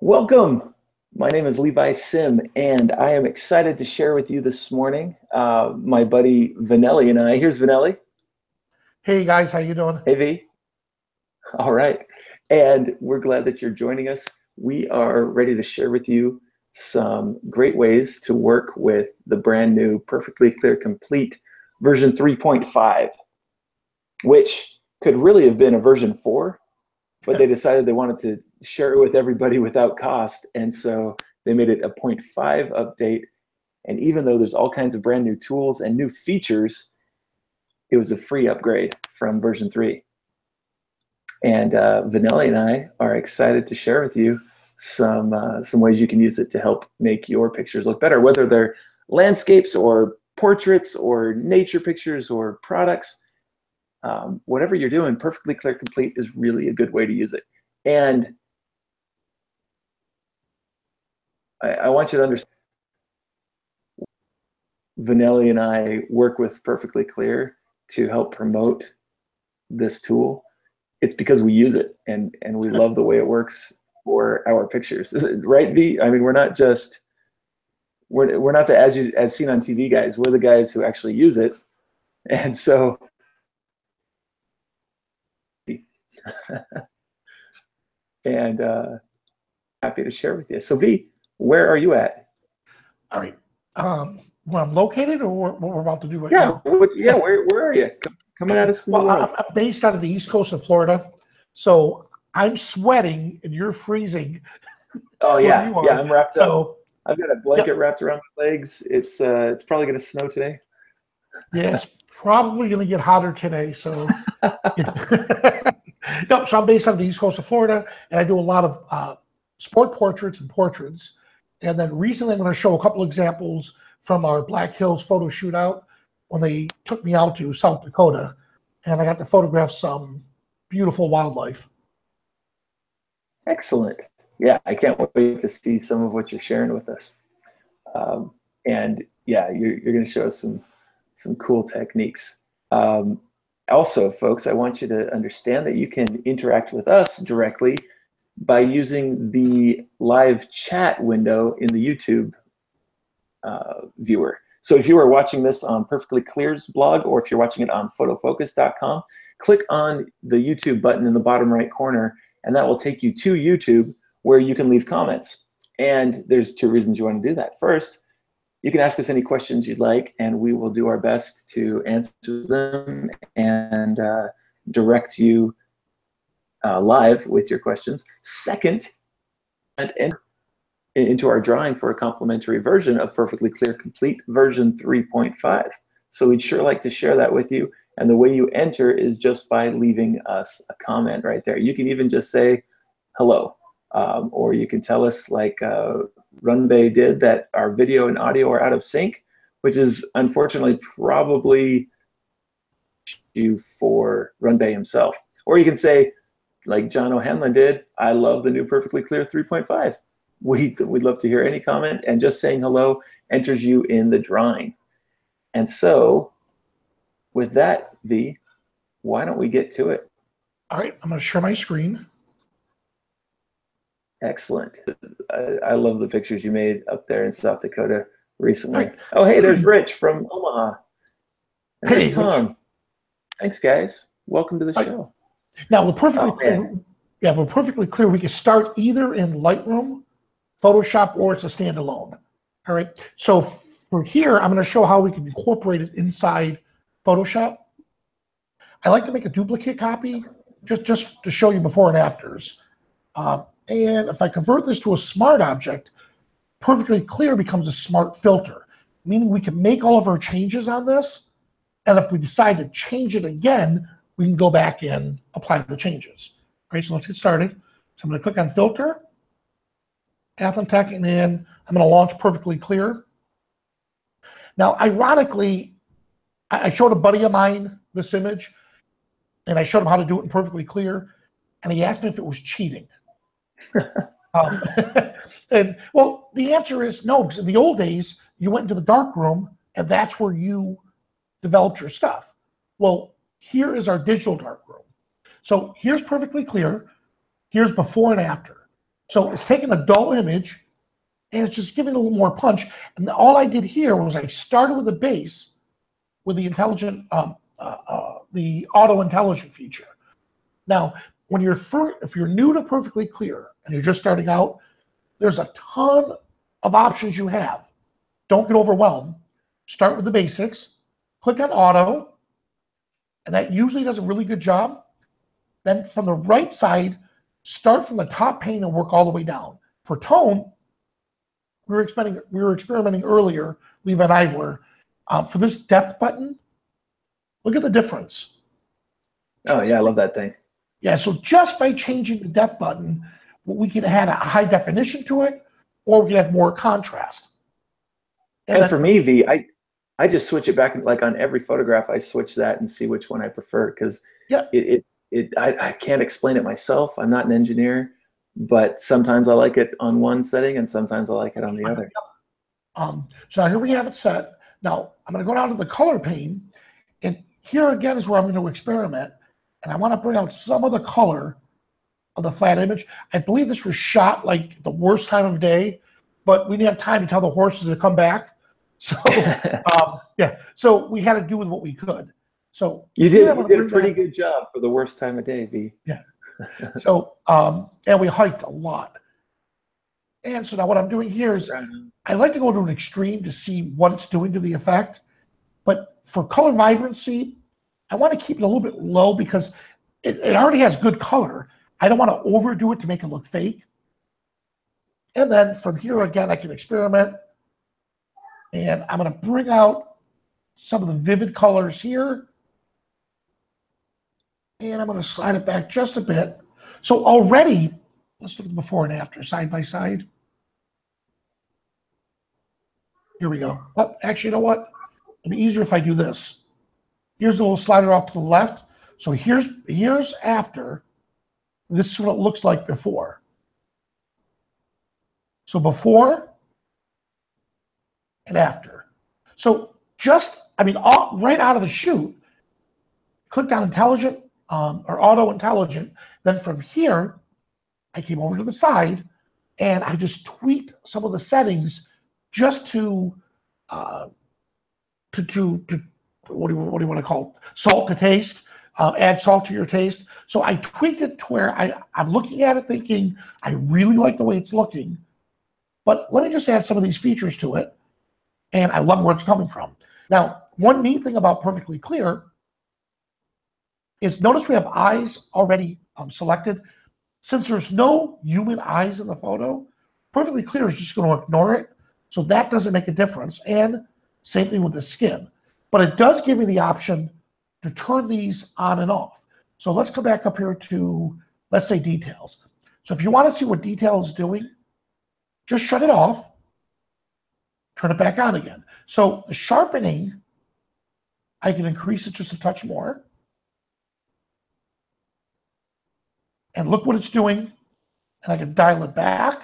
Welcome. My name is Levi Sim, and I am excited to share with you this morning my buddy Vanelli and I. Here's Vanelli. Hey guys, how you doing? Hey V. All right. And we're glad that you're joining us. We are ready to share with you some great ways to work with the brand new Perfectly Clear Complete version 3.5, which could really have been a version 4, but they decided they wanted to share it with everybody without cost. And so they made it a 0.5 update. And even though there's all kinds of brand new tools and new features, it was a free upgrade from version 3. And Vanelli and I are excited to share with you some ways you can use it to help make your pictures look better, whether they're landscapes or portraits or nature pictures or products. Whatever you're doing, Perfectly Clear Complete is really a good way to use it. And I want you to understand, Vanelli and I work with Perfectly Clear to help promote this tool. It's because we use it and we love the way it works for our pictures. Is it right, V? I mean, we're not the as seen on TV guys. We're the guys who actually use it. And so and happy to share with you. So V, where are you at? All right. Where I'm located, or what we're about to do right now? Yeah, where are you? Coming at us from the world. I'm based out of the East Coast of Florida, so I'm sweating and you're freezing. Oh yeah, yeah, I'm wrapped up. I've got a blanket wrapped around my legs. It's probably going to snow today. Yeah, it's probably going to get hotter today. So, no, so I'm based out of the East Coast of Florida, and I do a lot of sport portraits and portraits. And then recently, I'm going to show a couple examples from our Black Hills photo shootout when they took me out to South Dakota, and I got to photograph some beautiful wildlife. Excellent. Yeah, I can't wait to see some of what you're sharing with us. And yeah, you're going to show us some cool techniques. Also, folks, I want you to understand that you can interact with us directly by using the live chat window in the YouTube viewer. So if you are watching this on Perfectly Clear's blog, or if you're watching it on photofocus.com, click on the YouTube button in the bottom right corner, and that will take you to YouTube where you can leave comments. And there's 2 reasons you want to do that. First, you can ask us any questions you'd like, and we will do our best to answer them and direct you live with your questions. Second, and into our drawing for a complimentary version of Perfectly Clear Complete version 3.5. So we'd sure like to share that with you. And the way you enter is just by leaving us a comment right there. You can even just say hello, or you can tell us, like Runbay did, that our video and audio are out of sync, which is unfortunately probably you for Runbay himself. Or you can say, like John O'Hanlon did, I love the new Perfectly Clear 3.5. We'd love to hear any comment, and just saying hello enters you in the drawing. And so with that, V, why don't we get to it? All right, I'm going to share my screen. Excellent. I love the pictures you made up there in South Dakota recently. Right. Oh, hey, there's Rich from Omaha. And there's Tom. Thanks, guys. Welcome to the show. Now, we're perfectly clear. Yeah, we're perfectly clear. We can start either in Lightroom, Photoshop, or it's a standalone. All right. So for here, I'm going to show how we can incorporate it inside Photoshop. I like to make a duplicate copy just to show you before and afters. And if I convert this to a smart object, Perfectly Clear becomes a smart filter, meaning we can make all of our changes on this. And if we decide to change it again, we can go back and apply the changes. All right, so let's get started. So I'm going to click on Filter, Athentech, and then I'm going to launch Perfectly Clear. Now, ironically, I showed a buddy of mine this image, and I showed him how to do it in Perfectly Clear, and he asked me if it was cheating. And well, the answer is no, because in the old days, you went into the dark room, and that's where you developed your stuff. Well, here is our digital dark room. So here's Perfectly Clear. Here's before and after. So it's taking a dull image and it's just giving it a little more punch. And all I did here was I started with the base with the intelligent, the auto intelligent feature. Now, when if you're new to Perfectly Clear and you're just starting out, there's a ton of options you have. Don't get overwhelmed. Start with the basics, click on auto, and that usually does a really good job. Then from the right side, start from the top pane and work all the way down. For tone, we were experimenting earlier, Levi and I were. For this depth button, look at the difference. Oh yeah, I love that thing. Yeah, so just by changing the depth button, we can add a high definition to it, or we can have more contrast. And for me, V, I just switch it back, like on every photograph, I switch that and see which one I prefer, because I can't explain it myself. I'm not an engineer, but sometimes I like it on one setting and sometimes I like it on the other. So now here we have it set. Now I'm going to go down to the color pane, and here again is where I'm going to experiment, and I want to bring out some of the color of the flat image. I believe this was shot like the worst time of day, but we didn't have time to tell the horses to come back. So yeah, so we had to do with what we could. So you did a pretty good job for the worst time of day, V. Yeah. So and we hiked a lot. And so now what I'm doing here is I like to go to an extreme to see what it's doing to the effect. But for color vibrancy, I want to keep it a little bit low because it already has good color. I don't want to overdo it to make it look fake. And then from here again, I can experiment. And I'm going to bring out some of the vivid colors here. And I'm going to slide it back just a bit. So already, let's look at the before and after, side by side. Here we go. Oh, actually, you know what? It'll be easier if I do this. Here's a little slider off to the left. So here's after. This is what it looks like before. So before and after. So just, right out of the chute, clicked on intelligent or auto intelligent. Then from here, I came over to the side and I just tweaked some of the settings just to what do you want to call it? Salt to taste, add salt to your taste. So I tweaked it to where I'm looking at it thinking, I really like the way it's looking, but let me just add some of these features to it. And I love where it's coming from. Now, one neat thing about Perfectly Clear is notice we have eyes already selected. Since there's no human eyes in the photo, Perfectly Clear is just going to ignore it. So that doesn't make a difference. And same thing with the skin. But it does give me the option to turn these on and off. So let's come back up here to, let's say, details. So if you want to see what detail is doing, just shut it off, turn it back on again. So the sharpening, I can increase it just a touch more. And look what it's doing. And I can dial it back.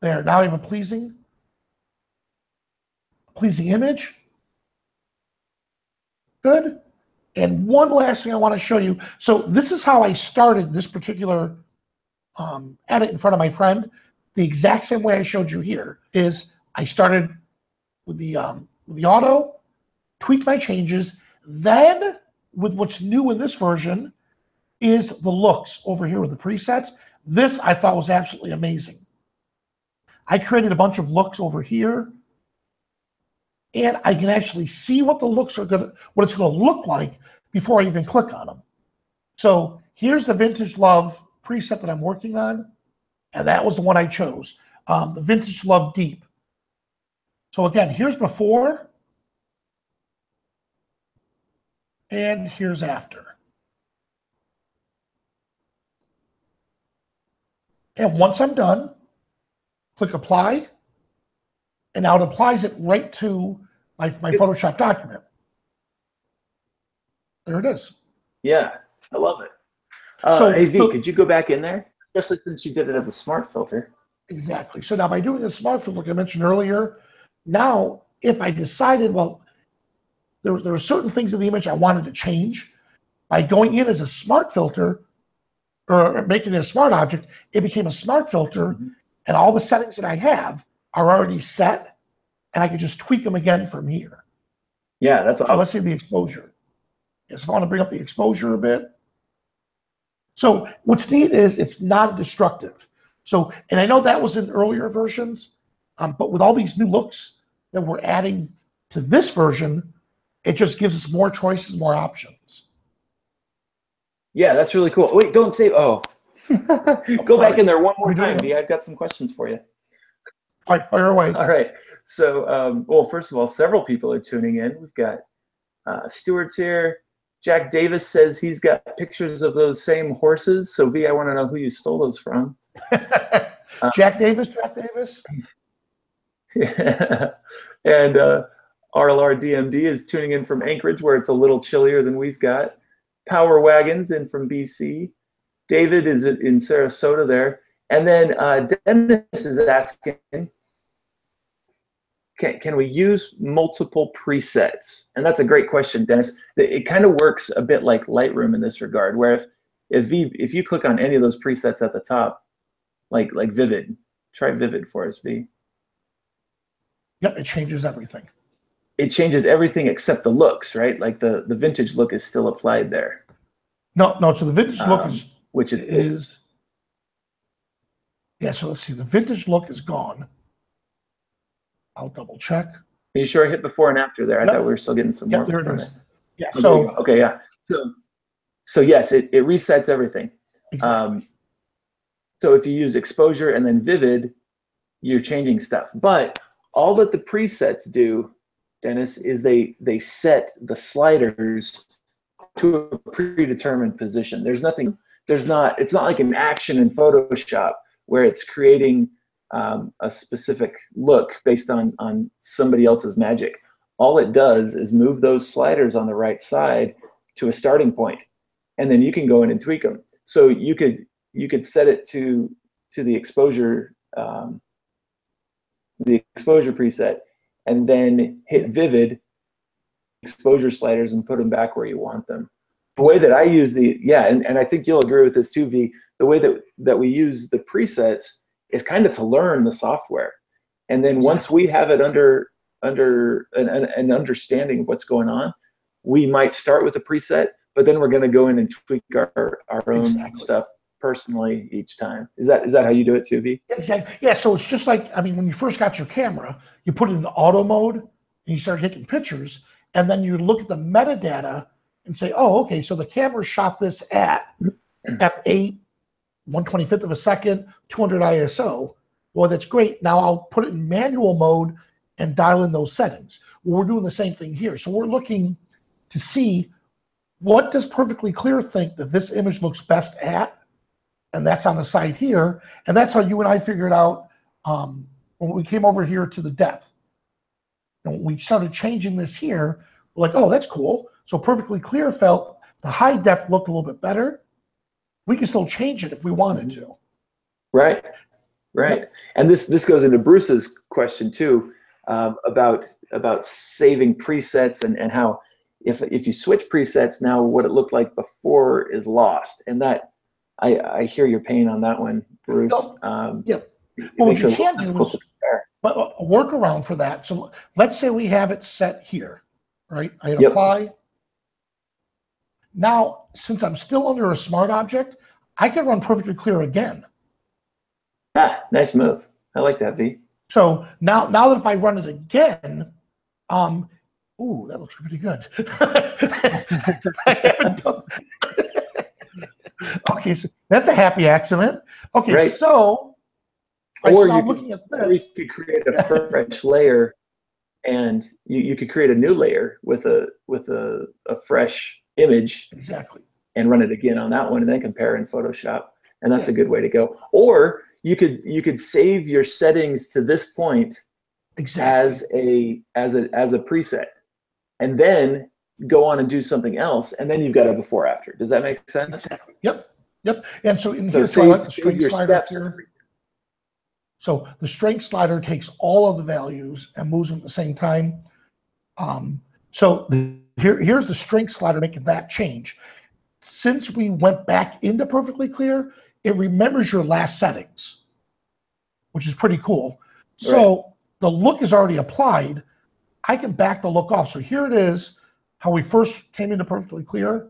There, now I have a pleasing image. Good. And one last thing I want to show you. So this is how I started this particular edit in front of my friend. The exact same way I showed you here is I started with the auto, tweaked my changes. Then with what's new in this version is the looks over here with the presets. This I thought was absolutely amazing. I created a bunch of looks over here, and I can actually see what the looks are what it's going to look like before I even click on them. So here's the Vintage Love preset that I'm working on, and that was the one I chose, the Vintage Love Deep. So again, here's before, and here's after. And once I'm done, click Apply, and now it applies it right to my Photoshop document. There it is. Yeah, I love it. Hey, V, could you go back in there? Especially since you did it as a smart filter. Exactly. So now by doing a smart filter, like I mentioned earlier, now if I decided, well, there were certain things in the image I wanted to change, by going in as a smart filter, or making it a smart object, it became a smart filter, and all the settings that I have are already set, and I can just tweak them again from here. Yeah, that's awesome. So let's see the exposure. Yes, if I want to bring up the exposure a bit. So what's neat is it's non-destructive. So, and I know that was in earlier versions, but with all these new looks that we're adding to this version, it just gives us more choices, more options. Yeah, that's really cool. Wait, don't save. Oh, go back in there one more time, V. I've got some questions for you. All right, fire away. All right. So, well, first of all, several people are tuning in. We've got Stewart's here. Jack Davis says he's got pictures of those same horses. So, V, I want to know who you stole those from. Jack Davis. And RLR DMD is tuning in from Anchorage, where it's a little chillier than we've got. Power Wagons in from BC. David is in Sarasota there. And then Dennis is asking, can we use multiple presets? And that's a great question, Dennis. It kind of works a bit like Lightroom in this regard, where if you click on any of those presets at the top, like Vivid, try Vivid for us, V. Yep, it changes everything. It changes everything except the looks, right? Like the vintage look is still applied there. No. So the vintage look is yeah. So let's see. The vintage look is gone. I'll double check. Are you sure I hit before and after there? I thought we were still getting some more. There it is. Yeah. Oh, so okay, yeah. So yes, it resets everything. Exactly. So if you use exposure and then vivid, you're changing stuff. But all that the presets do, Dennis, is they set the sliders to a predetermined position. It's not like an action in Photoshop where it's creating a specific look based on somebody else's magic. All it does is move those sliders on the right side to a starting point, and then you can go in and tweak them. So you could set it to the exposure preset, and then hit vivid exposure sliders and put them back where you want them. The way that I use and I think you'll agree with this too, V, the way that we use the presets is kind of to learn the software. And then once we have it under an understanding of what's going on, we might start with a preset, but then we're going to go in and tweak our own stuff personally each time. Is that how you do it too, V? Exactly. Yeah, so it's just like, I mean, when you first got your camera, you put it in auto mode and you start taking pictures, and then you look at the metadata and say, oh, okay, so the camera shot this at f8, 1/25 of a second, 200 ISO. Well, that's great. Now I'll put it in manual mode and dial in those settings. Well, we're doing the same thing here. So we're looking to see, what does Perfectly Clear think that this image looks best at? And that's on the site here. And that's how you and I figured out when we came over here to the depth. And when we started changing this here, we're like, oh, that's cool. So Perfectly Clear felt the high def looked a little bit better. We can still change it if we wanted to. Right. Yep. And this goes into Bruce's question too, about saving presets and how if you switch presets now, what it looked like before is lost. And that I hear your pain on that one, Bruce. Well, what you can do is a workaround for that. So let's say we have it set here, right? I hit apply. Now, since I'm still under a smart object, I can run Perfectly Clear again. Ah, nice move. I like that, V. So now that if I run it again, ooh, that looks pretty good. I haven't done Okay, so that's a happy accident. Okay, right. So I'm looking at this. Or you could create a fresh layer, and you could create a new layer with a fresh image. Exactly. And run it again on that one, and then compare in Photoshop. And that's a good way to go. Or you could save your settings to this point as a preset, and then go on and do something else, and then you've got a before after. Does that make sense? Exactly. Yep. And so in here, so I like the strength slider here. So the strength slider takes all of the values and moves them at the same time. So here's the strength slider making that change. since we went back into perfectly clear, it remembers your last settings, which is pretty cool. So the look is already applied. I can back the look off. So here it is, how we first came into perfectly clear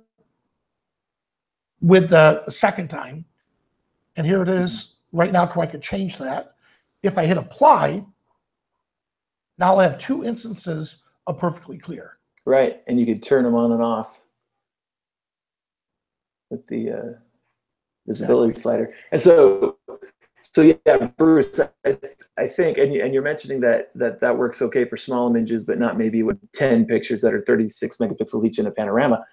with the second time. And here it is right now to where I could change that. If I hit apply, now I'll have 2 instances of perfectly clear. Right, and you could turn them on and off with the visibility slider. And so yeah, Bruce, I think, and you're mentioning that works okay for small images, but not maybe with 10 pictures that are 36 megapixels each in a panorama.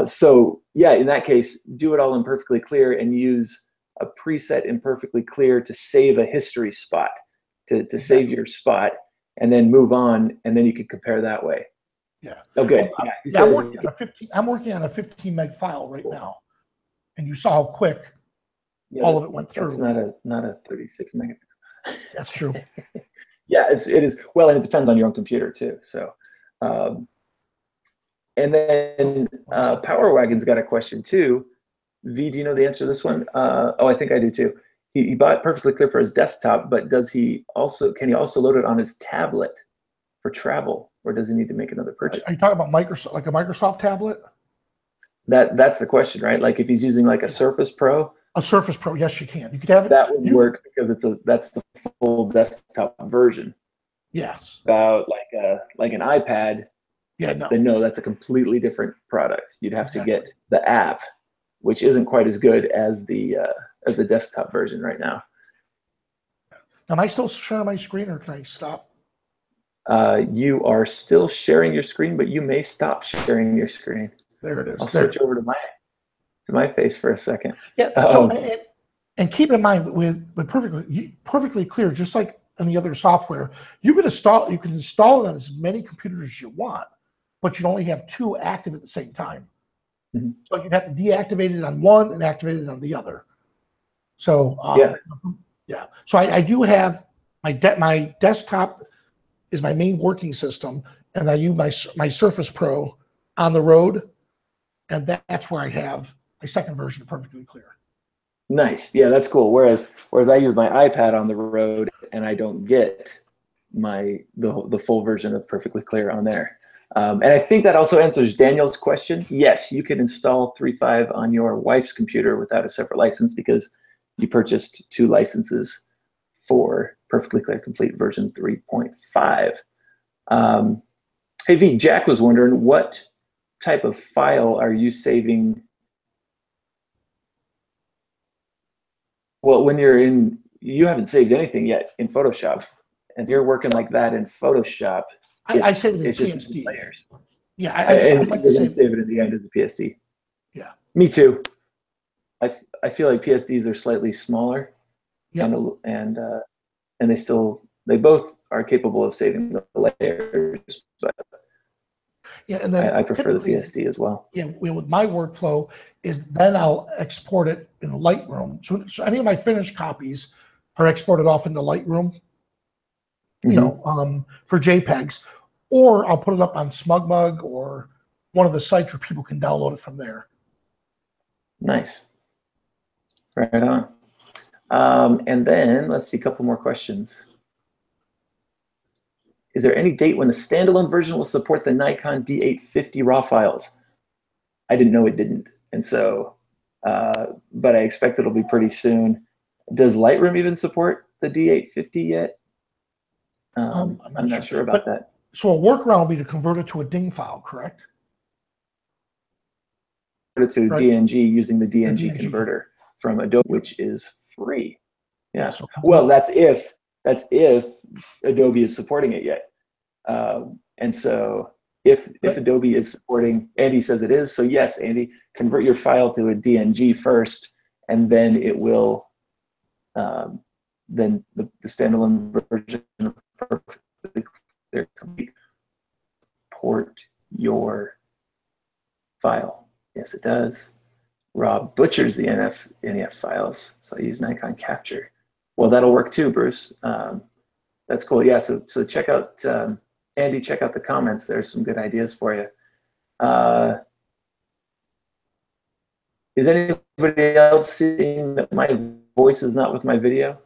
So yeah, in that case, do it all in perfectly clear and use a preset in perfectly clear to save a history spot, to save your spot, and then move on, and then you can compare that way. Yeah. Okay. Yeah, I'm working on a 15 meg file right now, and you saw how quick all of it went through. That's not a 36 megapixel. That's true. Yeah, it is. Well, and it depends on your own computer too. So, and then Power Wagon's got a question too. V, do you know the answer to this one? Oh, I think I do too. He bought Perfectly Clear for his desktop, but can he also load it on his tablet for travel, or does he need to make another purchase? Are you talking about Microsoft, like a Microsoft tablet? That's the question, right? Like if he's using like a Surface Pro. A Surface Pro, yes, you can. You could have it. That would work because that's the full desktop version. Yes. About like an iPad. Yeah, no. Then no, that's a completely different product. You'd have to get the app, which isn't quite as good as the desktop version right now. Am I still sharing my screen, or can I stop? You are still sharing your screen, but you may stop sharing your screen. There it is. I'll switch over to my face for a second. Yeah. So, and keep in mind with perfectly clear, just like any other software, you can install it on as many computers as you want, but you only have 2 active at the same time. Mm-hmm. So you'd have to deactivate it on one and activate it on the other. So yeah. So I do have my desktop is my main working system, and I use my Surface Pro on the road, and that's where I have my second version of Perfectly Clear. Nice. Yeah, that's cool. Whereas I use my iPad on the road, and I don't get the full version of Perfectly Clear on there. And I think that also answers Daniel's question. Yes, you can install 3.5 on your wife's computer without a separate license because you purchased 2 licenses for Perfectly Clear Complete version 3.5. Hey V, Jack was wondering what type of file are you saving? Well, when you haven't saved anything yet in Photoshop, and you're working like that in Photoshop. I save it in PSD layers. Yeah, I like to save it in the end as a PSD. Yeah, me too. I feel like PSDs are slightly smaller, and they both are capable of saving the layers, but yeah, and then I prefer the PSD as well. Yeah, with my workflow is then I'll export it in Lightroom. So any of my finished copies are exported off into Lightroom, for JPEGs, or I'll put it up on SmugMug or one of the sites where people can download it from there. Nice. Right on. And then let's see a couple more questions. Is there any date when the standalone version will support the Nikon D850 RAW files? I didn't know it didn't. And so, but I expect it'll be pretty soon. Does Lightroom even support the D850 yet? I'm not sure about that. So a workaround will be to convert it to a DING file, correct? Convert it to DNG using the DNG converter from Adobe, which is free. Yeah. So well, that's if Adobe is supporting it yet. And so if Adobe is supporting, Andy says it is. So yes, Andy, convert your file to a DNG first, and then it will, then the standalone version of Perfectly Clear Complete port your file. Yes, it does. Rob butchers the NF files, so I use Nikon Capture. Well, that'll work too, Bruce. That's cool. Yeah, so check out, Andy, check out the comments. There's some good ideas for you. Is anybody else seeing that my voice is not with my video?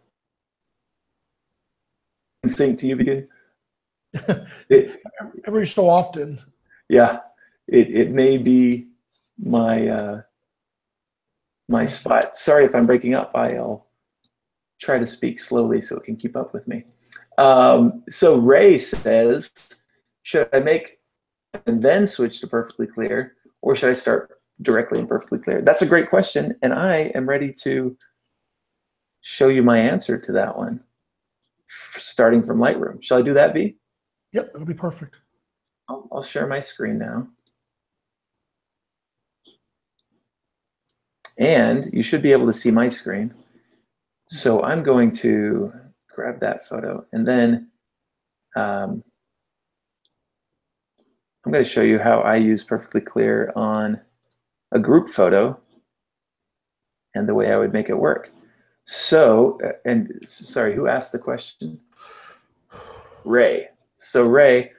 Sync to you begin? Every so often. Yeah, it may be my my spot. Sorry if I'm breaking up. I'll try to speak slowly so it can keep up with me. So Ray says, should I make and then switch to perfectly clear, or should I start directly in perfectly clear? That's a great question, and I am ready to show you my answer to that one, starting from Lightroom. Shall I do that, V? Yep, it'll be perfect. I'll share my screen now. And you should be able to see my screen. So I'm going to grab that photo, and then I'm going to show you how I use perfectly clear on a group photo and the way I would make it work. So, and sorry, who asked the question? Ray. So Ray,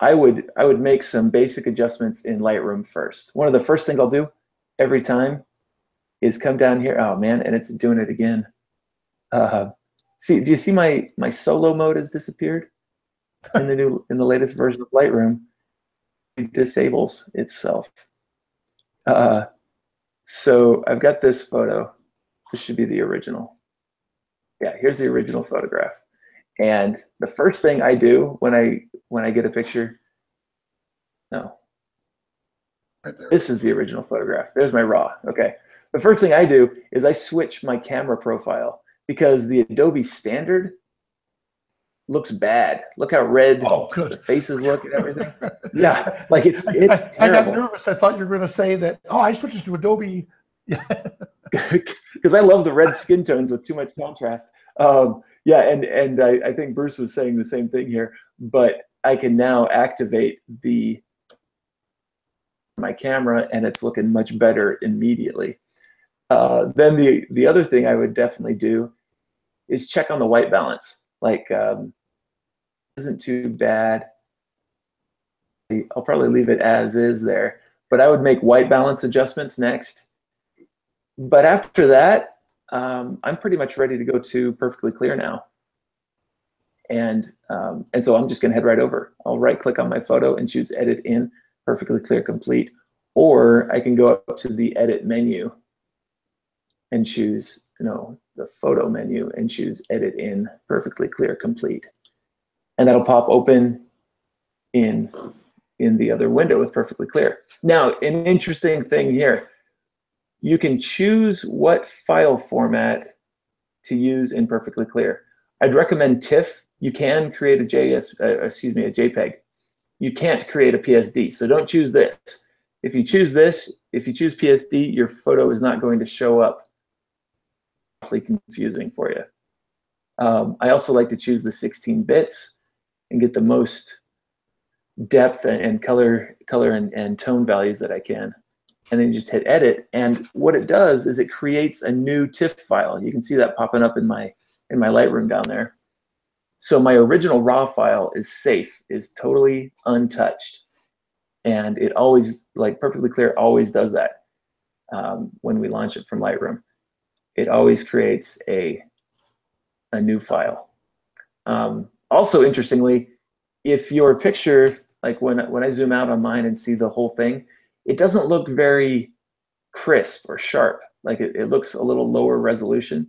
I would make some basic adjustments in Lightroom first. One of the first things I'll do every time is come down here. Oh man, and it's doing it again. See, do you see my solo mode has disappeared in the latest version of Lightroom? It disables itself. So I've got this photo. This should be the original. Yeah, here's the original photograph. And the first thing I do when I get a picture, no, Right there. This is the original photograph. There's my raw. Okay. The first thing I do is I switch my camera profile because the Adobe standard looks bad. Look how red the faces look and everything. Yeah, like it's terrible. I got nervous. I thought you were going to say that, oh, I switched to Adobe. Because I love the red skin tones with too much contrast. Yeah, and I think Bruce was saying the same thing here, but I can now activate my camera and it's looking much better immediately. Then the other thing I would definitely do is check on the white balance. Like, isn't too bad. I'll probably leave it as is there, but I would make white balance adjustments next. But after that, I'm pretty much ready to go to perfectly clear now. And so I'm just gonna head right over. I'll right click on my photo and choose edit in perfectly clear complete, or I can go up to the edit menu and choose, the photo menu and choose edit in perfectly clear complete. And that'll pop open in the other window with perfectly clear. Now, an interesting thing here, you can choose what file format to use in perfectly clear. I'd recommend TIFF. You can create a JPEG. You can't create a PSD, so don't choose this. If you choose this, if you choose PSD, your photo is not going to show up. It's confusing for you. I also like to choose the 16 bits and get the most depth and color and tone values that I can. And then just hit edit. And what it does is it creates a new TIFF file. You can see that popping up in my Lightroom down there. So my original raw file is safe, is totally untouched. And it always, like perfectly clear, always does that when we launch it from Lightroom. It always creates a new file. Also, interestingly, if your picture, like when I zoom out on mine and see the whole thing, it doesn't look very crisp or sharp. Like it looks a little lower resolution,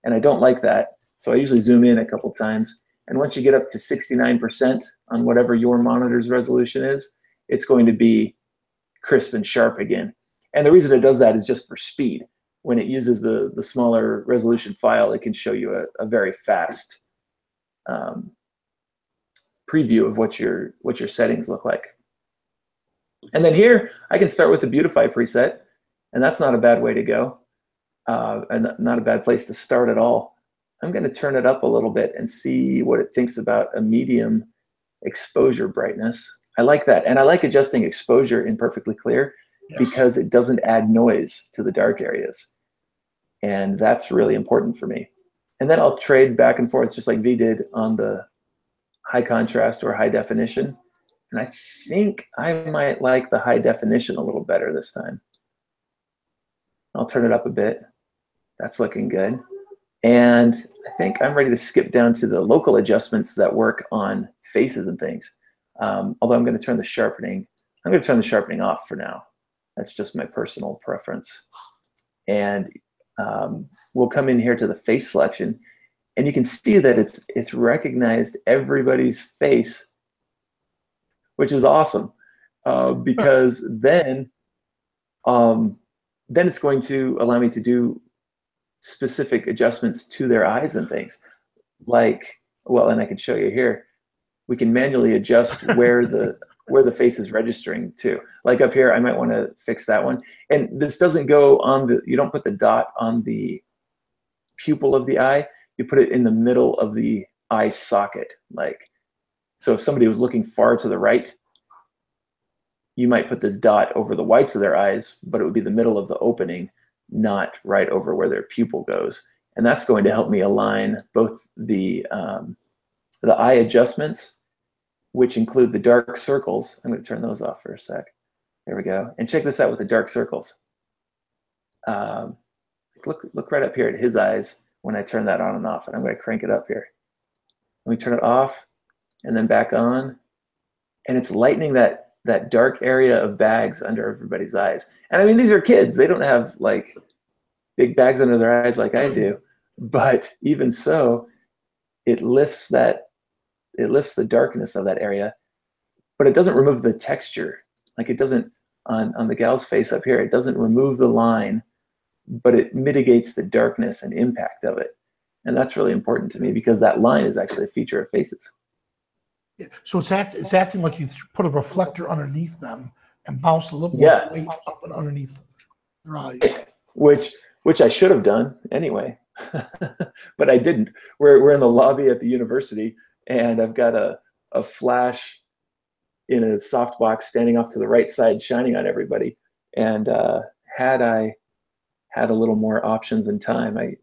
and I don't like that. So I usually zoom in a couple times. And once you get up to 69% on whatever your monitor's resolution is, it's going to be crisp and sharp again. And the reason it does that is just for speed. When it uses the smaller resolution file, it can show you a very fast preview of what your settings look like. And then here, I can start with the Beautify preset, and that's not a bad way to go, and not a bad place to start at all. I'm going to turn it up a little bit and see what it thinks about a medium exposure brightness. I like that, and I like adjusting exposure in perfectly clear because it doesn't add noise to the dark areas, and that's really important for me. And then I'll trade back and forth just like V did on the high contrast or high definition. And I think I might like the high definition a little better this time. I'll turn it up a bit. That's looking good. And I think I'm ready to skip down to the local adjustments that work on faces and things. Although I'm going to turn the sharpening, off for now. That's just my personal preference. And we'll come in here to the face selection, and you can see that it's recognized everybody's face, which is awesome, because then it's going to allow me to do specific adjustments to their eyes and things. Like, well, and I can show you here, we can manually adjust where the face is registering to. Like up here, I might want to fix that one. And this doesn't go on you don't put the dot on the pupil of the eye, you put it in the middle of the eye socket. Like, so if somebody was looking far to the right, you might put this dot over the whites of their eyes, but it would be the middle of the opening, not right over where their pupil goes. And that's going to help me align both the eye adjustments, which include the dark circles. I'm going to turn those off for a sec. There we go. And check this out with the dark circles. Look right up here at his eyes when I turn that on and off. And I'm going to crank it up here. Let me turn it off and then back on. And it's lightening that dark area of bags under everybody's eyes. And I mean, these are kids. They don't have like big bags under their eyes like I do. But even so, it lifts the darkness of that area, but it doesn't remove the texture. Like it doesn't, on the gal's face up here, it doesn't remove the line, but it mitigates the darkness and impact of it. And that's really important to me because that line is actually a feature of faces. Yeah. So it's acting like you put a reflector underneath them and bounce a little more weight up and underneath their eyes. Which I should have done anyway, but I didn't. We're in the lobby at the university, and I've got a flash in a softbox standing off to the right side, shining on everybody. And had I had a little more options and time, I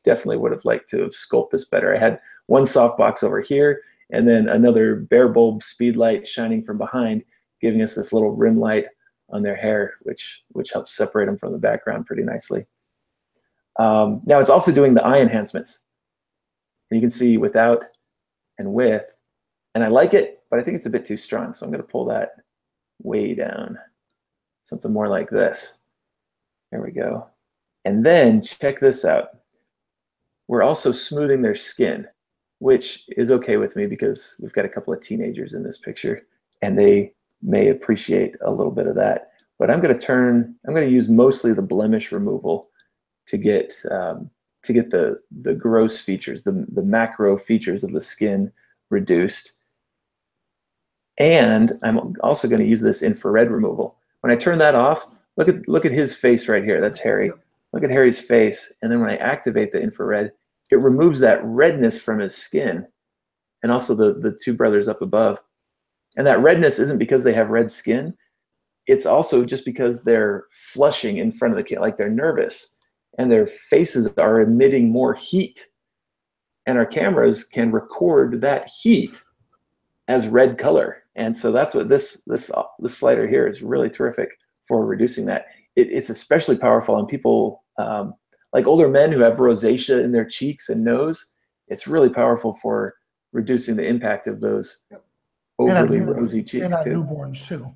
definitely would have liked to have scoped this better. I had one softbox over here, and then another bare bulb speed light shining from behind, giving us this little rim light on their hair, which helps separate them from the background pretty nicely. Now it's also doing the eye enhancements. And you can see without and with, and I like it, but I think it's a bit too strong. So I'm going to pull that way down, something more like this. There we go. And then check this out. We're also smoothing their skin, which is okay with me because we've got a couple of teenagers in this picture and they may appreciate a little bit of that. But I'm going to use mostly the blemish removal to get the gross features, the macro features of the skin reduced. And I'm also going to use this infrared removal. When I turn that off, look at his face right here. That's Harry. Look at Harry's face. And then when I activate the infrared, it removes that redness from his skin, and also the two brothers up above. And that redness isn't because they have red skin. It's also just because they're flushing in front of the kid, like they're nervous, and their faces are emitting more heat. And our cameras can record that heat as red color. And so that's what this slider here is really terrific for reducing that. It's especially powerful on people like older men who have rosacea in their cheeks and nose. It's really powerful for reducing the impact of those overly rosy cheeks. And on newborns too.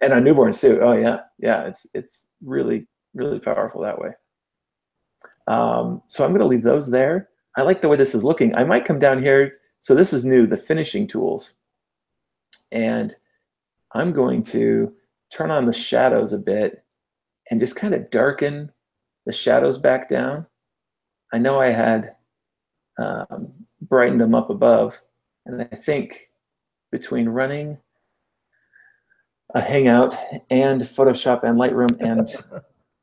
And on newborns too. Oh yeah, yeah. It's really, really powerful that way. So I'm going to leave those there. I like the way this is looking. I might come down here. So this is new, the finishing tools. And I'm going to turn on the shadows a bit and just kind of darken the shadows back down. I know I had brightened them up above, and I think between running a Hangout and Photoshop and Lightroom and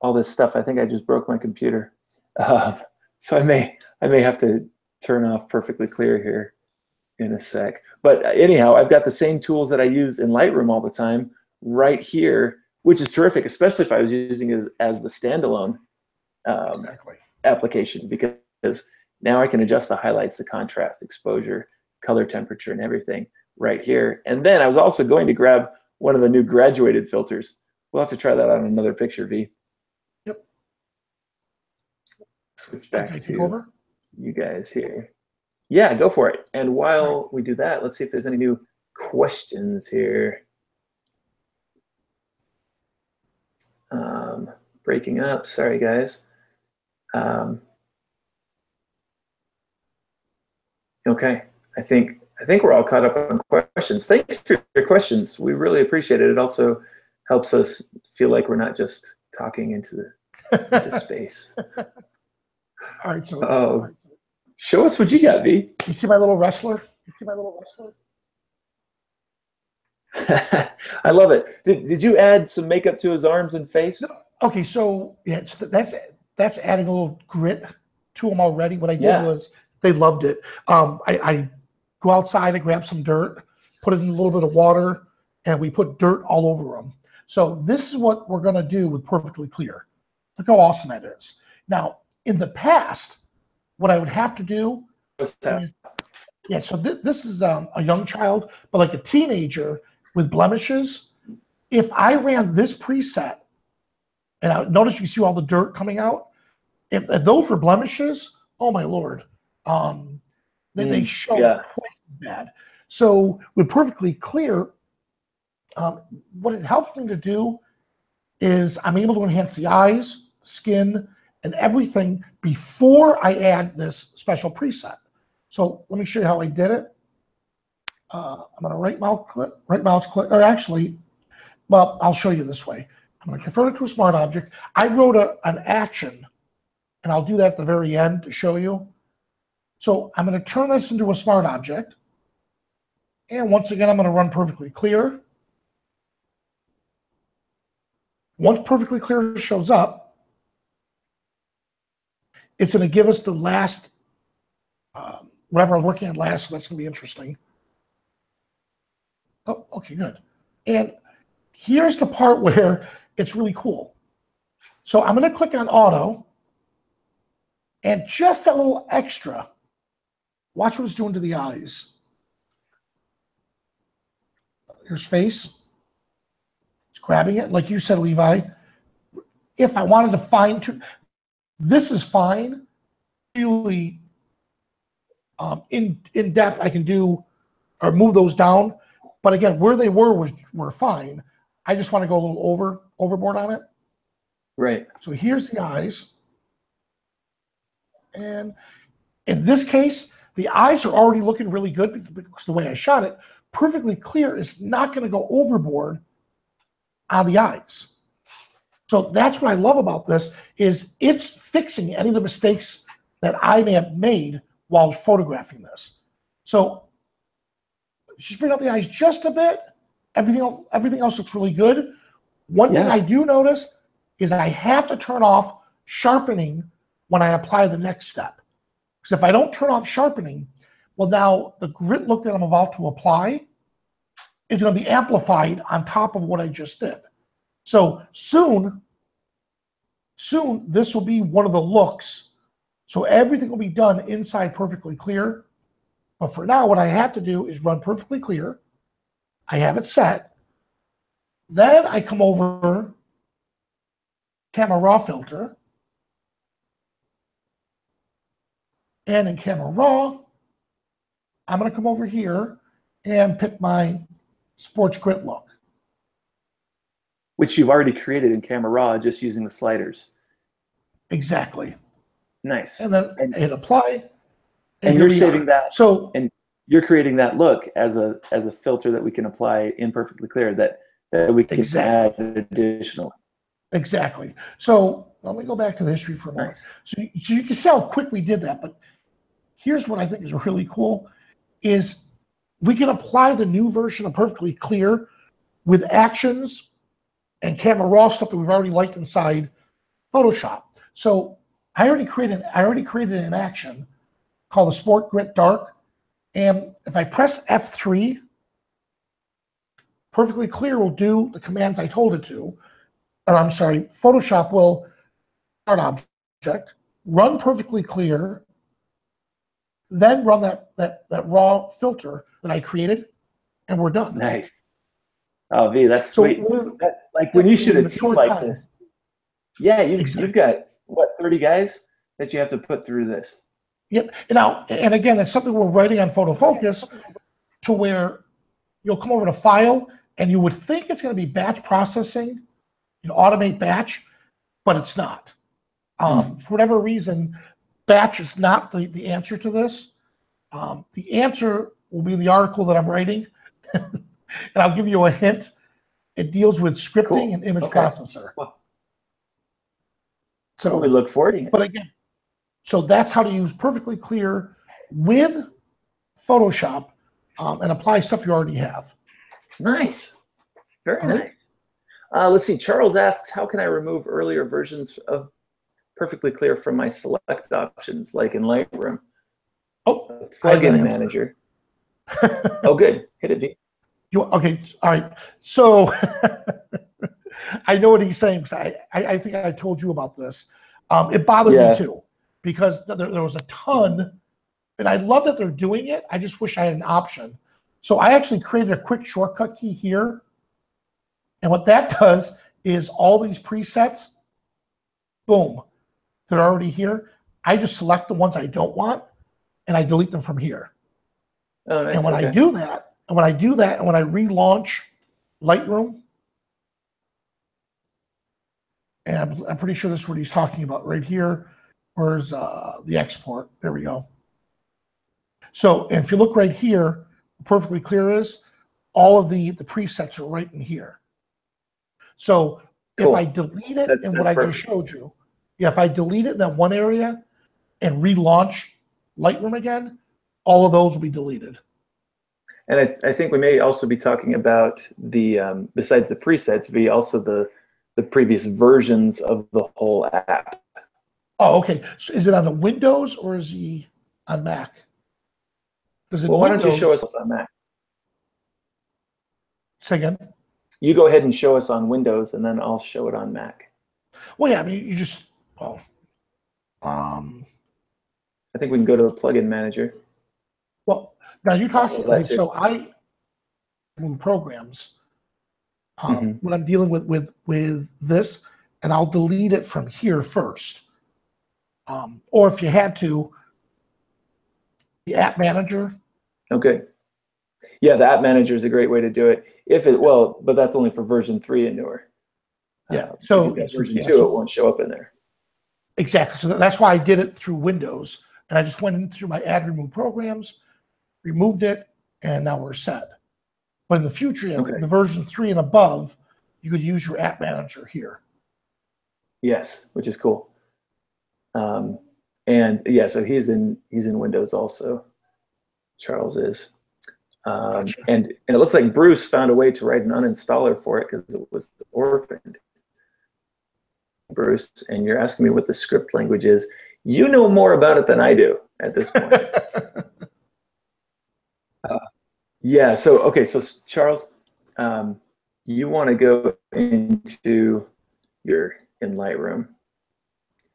all this stuff, I think I just broke my computer. So I may have to turn off perfectly clear here in a sec. But anyhow, I've got the same tools that I use in Lightroom all the time right here, which is terrific, especially if I was using it as the standalone application, because now I can adjust the highlights, the contrast, exposure, color temperature, and everything right here. And then I was also going to grab one of the new graduated filters. We'll have to try that on another picture, V. Yep. switch back take to over? you guys here. Yeah, go for it. And while we do that, let's see if there's any new questions here. Breaking up. Sorry, guys. Okay, I think we're all caught up on questions. Thanks for your questions. We really appreciate it. It also helps us feel like we're not just talking into space. All right, so show us what you got, V. You see my little wrestler? I love it. Did you add some makeup to his arms and face? No. Okay, so yeah, so that's adding a little grit to them already. What I did was they loved it. I go outside, I grab some dirt, put it in a little bit of water, and we put dirt all over them. So this is what we're going to do with Perfectly Clear. Look how awesome that is. Now, in the past, what I would have to do is, so this is a young child, but like a teenager with blemishes. If I ran this preset, and I notice you see all the dirt coming out, if those were blemishes, oh my Lord, they show quite bad. So with Perfectly Clear, what it helps me to do is I'm able to enhance the eyes, skin, and everything before I add this special preset. So let me show you how I did it. I'm going to right mouse click, or actually, well, I'll show you this way. I'm going to convert it to a smart object. I wrote an action, and I'll do that at the very end to show you. So I'm going to turn this into a smart object. And once again, I'm going to run Perfectly Clear. Once Perfectly Clear shows up, it's going to give us the last, whatever I was working on last, so that's going to be interesting. Oh, okay, good. And here's the part where it's really cool. So I'm going to click on Auto, and just a little extra. Watch what it's doing to the eyes. Here's face. It's grabbing it, like you said, Levi. If I wanted to fine tune, this is fine. Really, in depth, I can do or move those down. But again, where they were fine. I just want to go a little overboard on it. Right. So here's the eyes. And in this case, the eyes are already looking really good because the way I shot it, Perfectly Clear is not going to go overboard on the eyes. So that's what I love about this is it's fixing any of the mistakes that I may have made while photographing this. So just bring out the eyes just a bit. Everything else looks really good. One thing I do notice is I have to turn off sharpening when I apply the next step. Because if I don't turn off sharpening, well, now the grit look that I'm about to apply is going to be amplified on top of what I just did. So soon this will be one of the looks. So everything will be done inside Perfectly Clear. But for now, what I have to do is run Perfectly Clear. I have it set. Then I come over Camera Raw filter. And in Camera Raw, I'm going to come over here and pick my sports grit look. Which you've already created in Camera Raw just using the sliders. Exactly. Nice. And then hit apply. And you're saving that. So and you're creating that look as a filter that we can apply in Perfectly Clear that we can add additional. Exactly. So let me go back to the history for a moment. Nice. So you can see how quick we did that. But here's what I think is really cool is we can apply the new version of Perfectly Clear with actions and Camera Raw stuff that we've already liked inside Photoshop. So I already created an action called the Sport Grit Dark. And if I press F3, Perfectly Clear will do the commands I told it to. Or I'm sorry, Photoshop will start object, run Perfectly Clear, then run that raw filter that I created, and we're done. Nice. Oh, V, that's sweet. Like when you shoot a team like this, yeah, you've got what, 30 guys? that you have to put through this. Yep. And again, that's something we're writing on Photo Focus, to where you'll come over to File, and you would think it's going to be batch processing, automate batch, but it's not. For whatever reason, batch is not the answer to this. The answer will be the article that I'm writing, and I'll give you a hint. It deals with scripting and image processor. Wow. So we look forward to it. But again, so that's how to use Perfectly Clear with Photoshop and apply stuff you already have. Nice. Very nice. Let's see. Charles asks, how can I remove earlier versions of Perfectly Clear from my select options, like in Lightroom? Oh, plugin manager. Oh, good. Hit it, V. Okay. All right. So I know what he's saying. I think I told you about this. It bothered me too, because there was a ton, and I love that they're doing it. I just wish I had an option. So I actually created a quick shortcut key here. And what that does is all these presets, boom, they're already here. I just select the ones I don't want, and I delete them from here. Oh, nice. And when I do that, and when I relaunch Lightroom, and I'm pretty sure this is what he's talking about right here. Where's the export? There we go. So if you look right here, Perfectly Clear is all of the presets are right in here. So if I delete it and what I just showed you, if I delete it in that one area and relaunch Lightroom again, all of those will be deleted. And I think we may also be talking about the besides the presets, V, also the previous versions of the whole app. Oh, okay. So is it on the Windows or is he on Mac? Well, why don't you show us on Mac? Say again? You go ahead and show us on Windows, and then I'll show it on Mac. Well, yeah, I mean, you just, I think we can go to the plugin manager. Well, now you're talking, like, so I move programs when I'm dealing with this, and I'll delete it from here first. Or if you had to, the app manager. Okay. Yeah, the app manager is a great way to do it. But that's only for version 3 and newer. Yeah. So version 2, it won't show up in there. Exactly. So that's why I did it through Windows, and I just went in through my add remove programs, removed it, and now we're set. But in the future, the version 3 and above, you could use your app manager here. Yes, which is cool. And yeah, so he's in Windows also. Charles is. Gotcha. And it looks like Bruce found a way to write an uninstaller for it because it was orphaned. Bruce, and you're asking me what the script language is. You know more about it than I do at this point. Yeah. So so Charles, you want to go into your in Lightroom,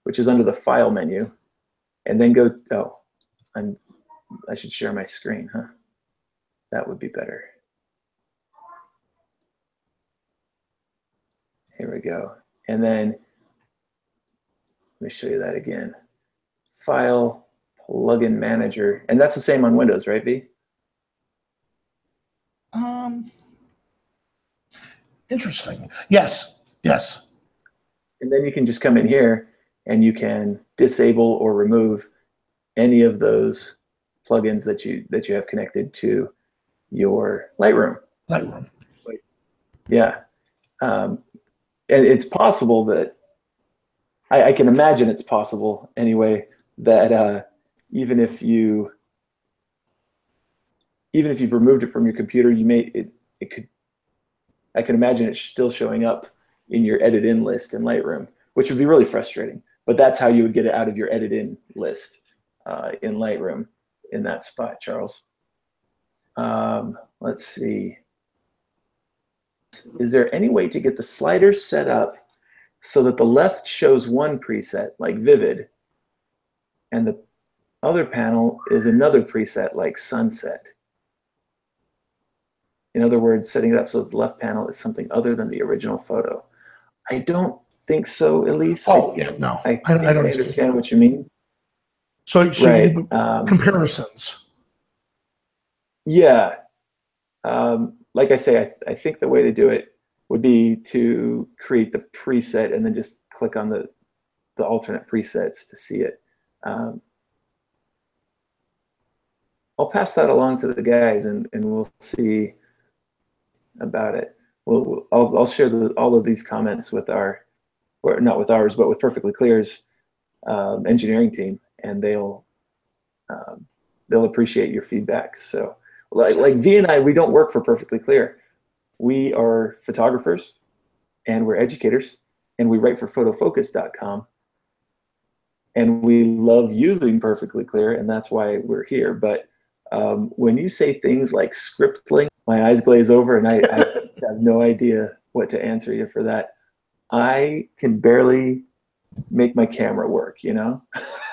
which is under the File menu, and then go. Oh, I should share my screen, huh? That would be better. Here we go. And then let me show you that again. File, plugin manager, and that's the same on Windows, right, V? Interesting. Yes. Yes. And then you can just come in here and you can disable or remove any of those plugins that you have connected to your Lightroom. Yeah. And it's possible that I can imagine it's possible anyway that even if you've removed it from your computer, I can imagine it still showing up in your edit in list in Lightroom, which would be really frustrating. But that's how you would get it out of your edit in list in Lightroom in that spot, Charles. Let's see. Is there any way to get the sliders set up so that the left shows one preset like Vivid and the other panel is another preset like Sunset? In other words, setting it up so that the left panel is something other than the original photo. I don't think so, Elise. Oh, yeah, no. I I don't understand what you mean. So Right. you do comparisons. Yeah. Like I say, I think the way to do it would be to create the preset and then just click on the alternate presets to see it. I'll pass that along to the guys and we'll see about it. I'll share all of these comments with our, or not with ours, but with Perfectly Clear's engineering team, and they'll appreciate your feedback. So like V and I, we don't work for Perfectly Clear. We are photographers and we're educators, and we write for photofocus.com, and we love using Perfectly Clear, and that's why we're here. But when you say things like scriptling, my eyes glaze over, and I have no idea what to answer you for that. I can barely make my camera work, you know?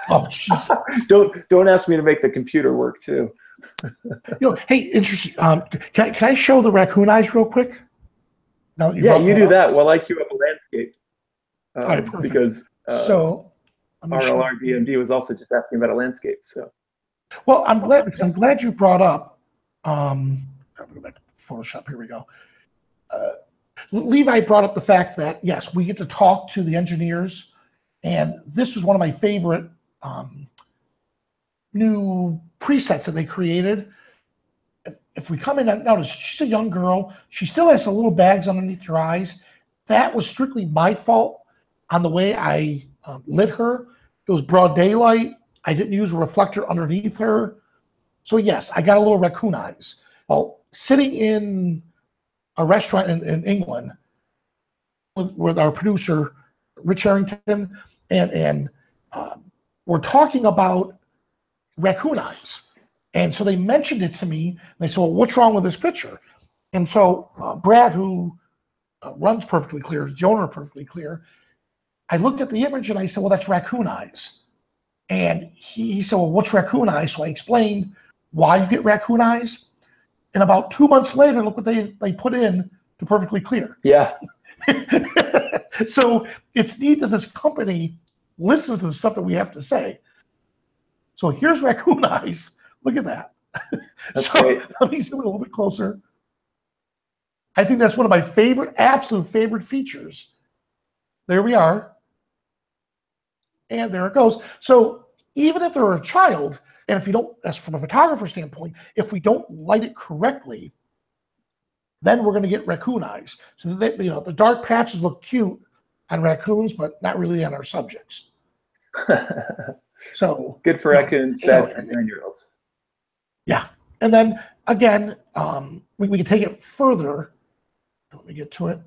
Oh, jeez. Don't ask me to make the computer work too. Hey, interesting. Can I show the raccoon eyes real quick? Now that Yeah, you do that while I queue up a landscape. All right, perfect. Because so RLR DMD was also just asking about a landscape. So, well, I'm glad you brought up. I'm gonna go back to Photoshop. Here we go. Levi brought up the fact that yes, we get to talk to the engineers, and this was one of my favorite new presets that they created. If we come in and notice, she's a young girl. She still has some little bags underneath her eyes. That was strictly my fault on the way I lit her. It was broad daylight. I didn't use a reflector underneath her. So yes, I got a little raccoon eyes. Well, sitting in a restaurant in England with our producer, Rich Harrington, and we're talking about raccoon eyes. And so they mentioned it to me. And they said, well, what's wrong with this picture? And so Brad, who runs Perfectly Clear, is the owner of Perfectly Clear, I looked at the image and I said, well, that's raccoon eyes. And he said, well, what's raccoon eyes? So I explained why you get raccoon eyes. And about 2 months later, look what they put in to Perfectly Clear. Yeah. So it's neat that this company listens to the stuff that we have to say. So here's raccoon eyes. Look at that. That's so great. Let me zoom a little bit closer. I think that's one of my absolute favorite features. There we are. And there it goes. So even if they're a child, and if you don't, as from a photographer standpoint, if we don't light it correctly, then we're going to get raccoon eyes. So that, the dark patches look cute on raccoons, but not really on our subjects. So good for raccoons, bad for 9-year-olds. Yeah, and then again, we can take it further. Let me get to it.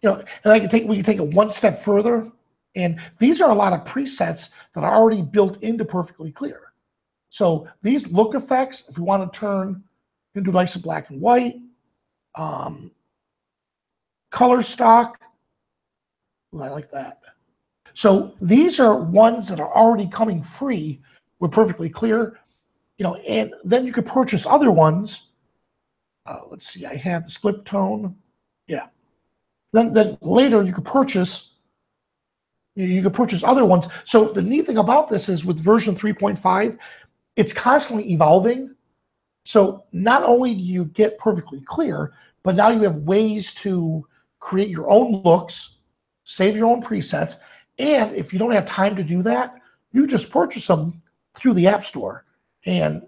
And we can take it one step further. And these are a lot of presets that are already built into Perfectly Clear. So these look effects, if we want to turn into nice and black and white, color stock, ooh, I like that. So these are ones that are already coming free with Perfectly Clear, and then you could purchase other ones. Let's see, I have the split tone. Yeah. Then later you could purchase other ones. So the neat thing about this is with version 3.5, it's constantly evolving. So not only do you get Perfectly Clear, but now you have ways to create your own looks, save your own presets, and if you don't have time to do that, you just purchase them through the App Store and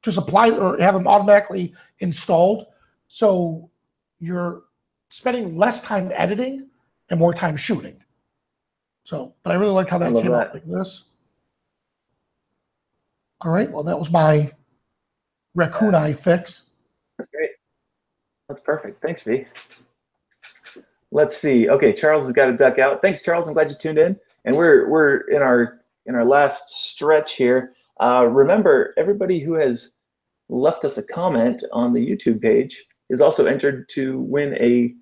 just apply or have them automatically installed. So you're spending less time editing and more time shooting. So, but I really liked how that came out like this. All right, well, that was my raccoon eye fix. That's great. That's perfect. Thanks, V. Let's see. Okay, Charles has got to duck out. Thanks, Charles. I'm glad you tuned in. And we're in our last stretch here. Remember, everybody who has left us a comment on the YouTube page is also entered to win a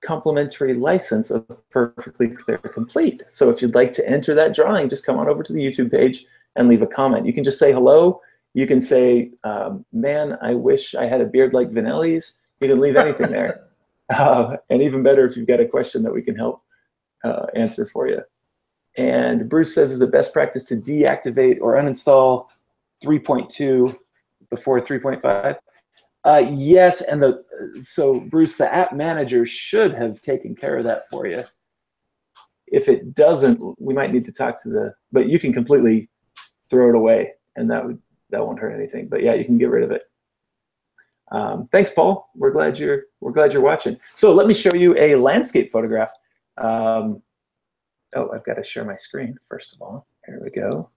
complimentary license of Perfectly Clear Complete. So if you'd like to enter that drawing, just come on over to the YouTube page and leave a comment. You can just say hello. You can say, man, I wish I had a beard like Vanelli's. You can leave anything there. And even better if you've got a question that we can help answer for you. And Bruce says, is it best practice to deactivate or uninstall 3.2 before 3.5? Yes, and so Bruce, the app manager should have taken care of that for you. If it doesn't, we might need to talk to but you can completely throw it away, and that won't hurt anything. But yeah, you can get rid of it. Thanks, Paul. We're glad you're watching. So let me show you a landscape photograph. Oh, I've got to share my screen first of all. Here we go.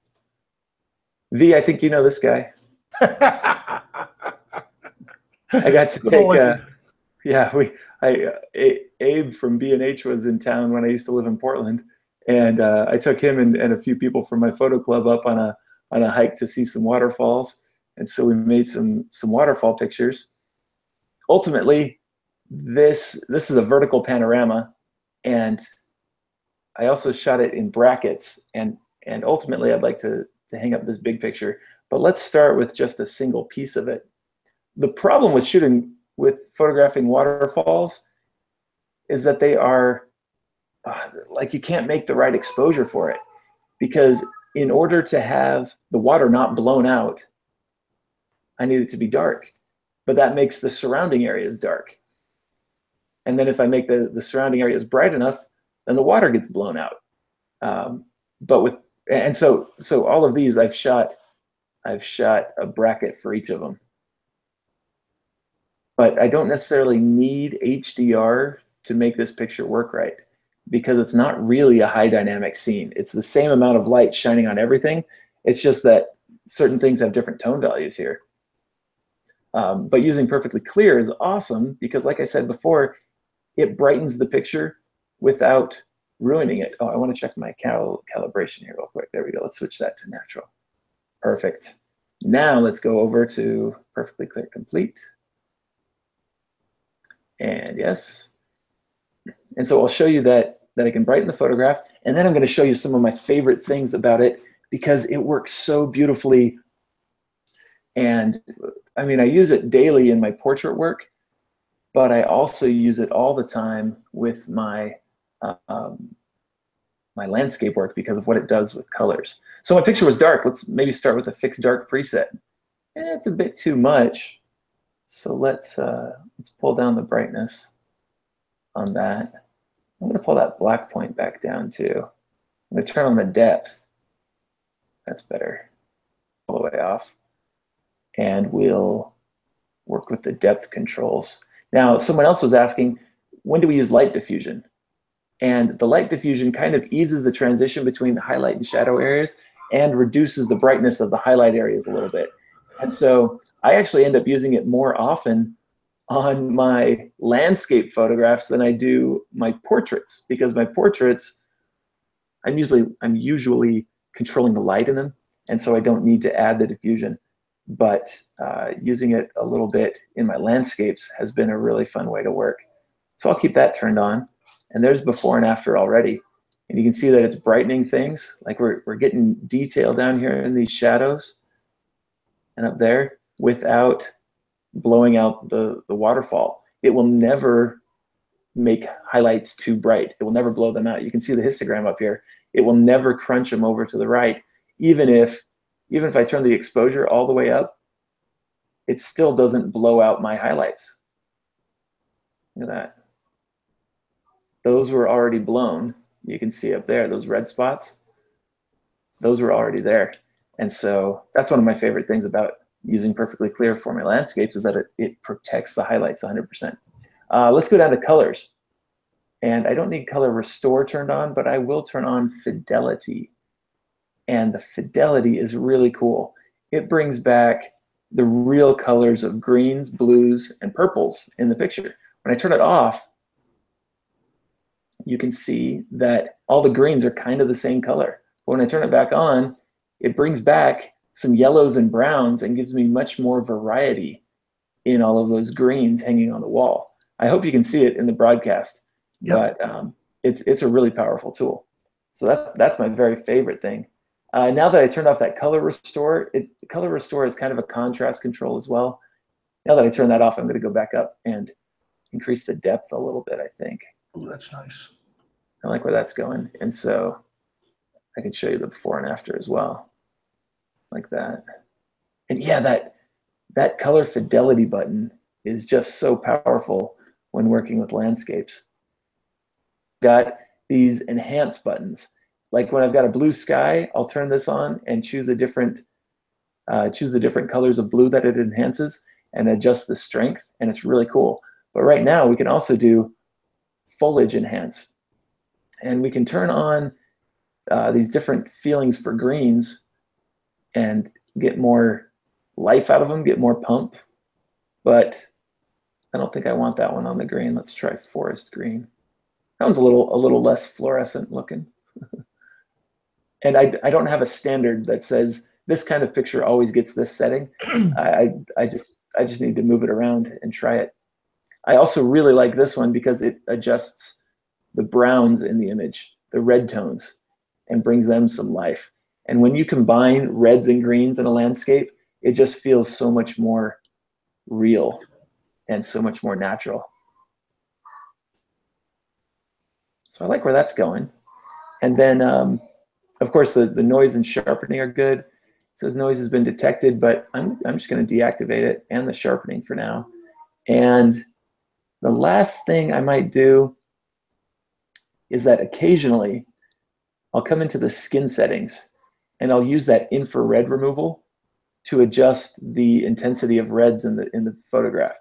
V, I think you know this guy. I got to take, Abe from B&H was in town when I used to live in Portland, and I took him and a few people from my photo club up on a hike to see some waterfalls, and so we made some waterfall pictures. Ultimately, this is a vertical panorama, and I also shot it in brackets, and ultimately I'd like to hang up this big picture, but let's start with just a single piece of it. The problem with photographing waterfalls is that they are like, you can't make the right exposure for it, because in order to have the water not blown out, I need it to be dark, but that makes the surrounding areas dark. And then if I make the surrounding areas bright enough, then the water gets blown out. So all of these I've shot a bracket for each of them. But I don't necessarily need HDR to make this picture work right, because it's not really a high dynamic scene. It's the same amount of light shining on everything. It's just that certain things have different tone values here. But using perfectly clear is awesome, because like I said before, it brightens the picture without ruining it. Oh, I want to check my calibration here real quick. There we go. Let's switch that to natural. Perfect. Now let's go over to perfectly clear complete. And yes. And so I'll show you that I can brighten the photograph, and then I'm going to show you some of my favorite things about it, because it works so beautifully. And I mean, I use it daily in my portrait work, but I also use it all the time with my my landscape work, because of what it does with colors. So my picture was dark. Let's maybe start with a fixed dark preset. It's a bit too much. So let's pull down the brightness on that. I'm going to pull that black point back down too. I'm going to turn on the depth. That's better. All the way off. And we'll work with the depth controls. Now, someone else was asking, when do we use light diffusion? And the light diffusion kind of eases the transition between the highlight and shadow areas and reduces the brightness of the highlight areas a little bit. And so I actually end up using it more often on my landscape photographs than I do my portraits, because my portraits, I'm usually controlling the light in them, and so I don't need to add the diffusion. But using it a little bit in my landscapes has been a really fun way to work. So I'll keep that turned on, and there's before and after already. And you can see that it's brightening things. Like we're getting detail down here in these shadows and up there without blowing out the waterfall. It will never make highlights too bright. It will never blow them out. You can see the histogram up here. It will never crunch them over to the right. Even if I turn the exposure all the way up, it still doesn't blow out my highlights. Look at that. Those were already blown. You can see up there, those red spots, those were already there. And so that's one of my favorite things about using perfectly clear for my landscapes, is that it protects the highlights 100%. Let's go down to colors. And I don't need color restore turned on, but I will turn on fidelity. And the fidelity is really cool. It brings back the real colors of greens, blues, and purples in the picture. When I turn it off, you can see that all the greens are kind of the same color. But when I turn it back on, it brings back some yellows and browns and gives me much more variety in all of those greens hanging on the wall. I hope you can see it in the broadcast, yep. But it's a really powerful tool. So that's my very favorite thing. Now that I turned off that color restore, color restore is kind of a contrast control as well. Now that I turn that off, I'm going to go back up and increase the depth a little bit, I think. Oh, that's nice. I like where that's going. And so I can show you the before and after as well, like that. And yeah, that color fidelity button is just so powerful when working with landscapes. Got these enhance buttons. Like when I've got a blue sky, I'll turn this on and choose a different, choose the different colors of blue that it enhances and adjust the strength, and it's really cool. But right now we can also do foliage enhance, and we can turn on these different feelings for greens and get more life out of them, get more pump. But I don't think I want that one on the green. Let's try forest green. That one's a little less fluorescent looking. And I don't have a standard that says this kind of picture always gets this setting. I just need to move it around and try it. I also really like this one because it adjusts the browns in the image, the red tones, and brings them some life. And when you combine reds and greens in a landscape, it just feels so much more real and so much more natural. So I like where that's going. And then, of course, the noise and sharpening are good. It says noise has been detected, but I'm just going to deactivate it and the sharpening for now. And the last thing I might do is that occasionally I'll come into the skin settings and I'll use that infrared removal to adjust the intensity of reds in the photograph.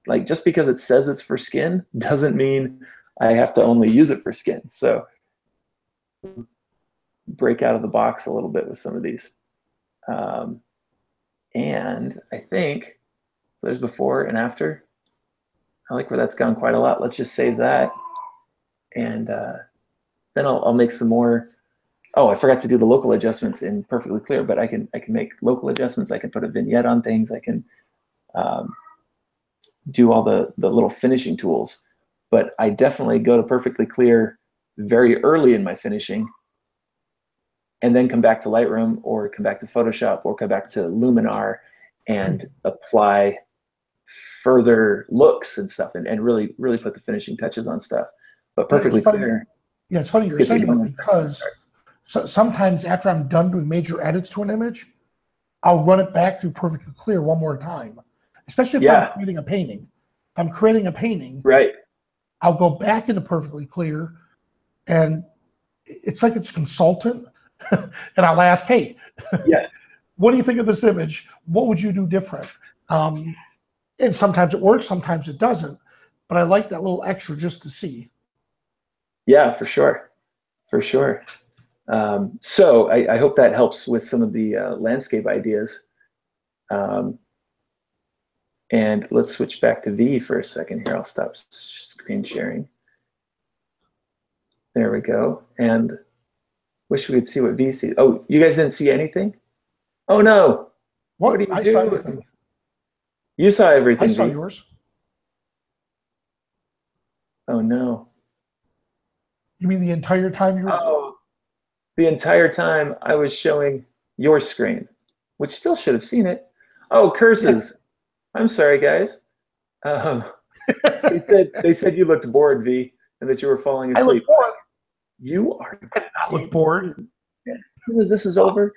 Like, just because it says it's for skin doesn't mean I have to only use it for skin. So break out of the box a little bit with some of these. And I think, so there's before and after. I like where that's gone quite a lot. Let's just save that. And then I'll make some more. Oh, I forgot to do the local adjustments in Perfectly Clear, but I can make local adjustments. I can put a vignette on things. I can do all the little finishing tools. But I definitely go to Perfectly Clear very early in my finishing, and then come back to Lightroom or come back to Photoshop or come back to Luminar and apply further looks and stuff, and really put the finishing touches on stuff. But Perfectly Clear. Yeah, it's funny you're saying that, because sometimes after I'm done doing major edits to an image, I'll run it back through Perfectly Clear one more time, especially if I'm creating a painting. If I'm creating a painting, right, I'll go back into Perfectly Clear, and it's like it's consultant, and I'll ask, hey, what do you think of this image? What would you do different? And sometimes it works, sometimes it doesn't, but I like that little extra just to see. Yeah, for sure, for sure. So I hope that helps with some of the landscape ideas. And let's switch back to V for a second here. I'll stop screen sharing. There we go. And wish we could see what V sees. Oh, you guys didn't see anything? Oh no. What do you do? Saw everything. You saw everything. I saw yours. Oh no. You mean the entire time you were? Oh, the entire time I was showing your screen, which still should have seen it. Oh, curses. I'm sorry, guys. They said you looked bored, V, and that you were falling asleep. I look bored. You are. I look bored. This is over.